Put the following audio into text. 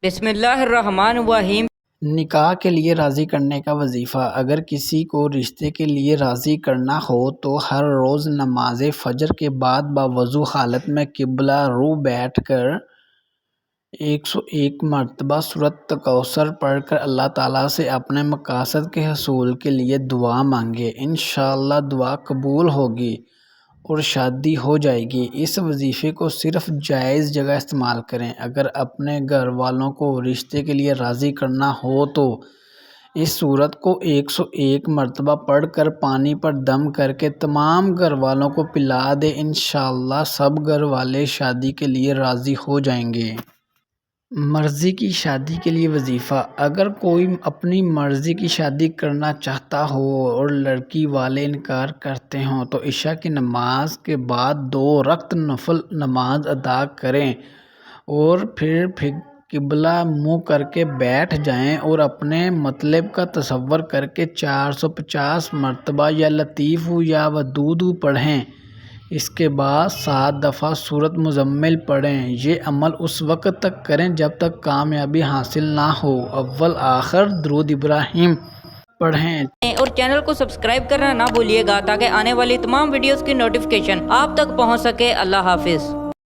بسم اللہ الرحمن الرحیم۔ نکاح کے لیے راضی کرنے کا وظیفہ۔ اگر کسی کو رشتے کے لیے راضی کرنا ہو تو ہر روز نماز فجر کے بعد باوضو حالت میں قبلہ رو بیٹھ کر 101 مرتبہ سورۃ کوثر پڑھ کر اللہ تعالیٰ سے اپنے مقاصد کے حصول کے لیے دعا مانگے۔ انشاءاللہ دعا قبول ہوگی اور شادی ہو جائے گی۔ اس وظیفے کو صرف جائز جگہ استعمال کریں۔ اگر اپنے گھر والوں کو رشتے کے لیے راضی کرنا ہو تو اس سورت کو 101 مرتبہ پڑھ کر پانی پر دم کر کے تمام گھر والوں کو پلا دیں۔ انشاءاللہ سب گھر والے شادی کے لیے راضی ہو جائیں گے۔ مرضی کی شادی کے لیے وظیفہ۔ اگر کوئی اپنی مرضی کی شادی کرنا چاہتا ہو اور لڑکی والے انکار کرتے ہوں تو عشاء کی نماز کے بعد 2 رکعت نفل نماز ادا کریں اور پھر قبلہ منہ کر کے بیٹھ جائیں اور اپنے مطلب کا تصور کر کے 450 مرتبہ یا لطیف یا ودود پڑھیں۔ اس کے بعد 7 دفعہ سورۃ مزمل پڑھیں۔ یہ عمل اس وقت تک کریں جب تک کامیابی حاصل نہ ہو۔ اول آخر درود ابراہیم پڑھیں اور چینل کو سبسکرائب کرنا نہ بھولیے گا تاکہ آنے والی تمام ویڈیوز کی نوٹیفیکیشن آپ تک پہنچ سکے۔ اللہ حافظ۔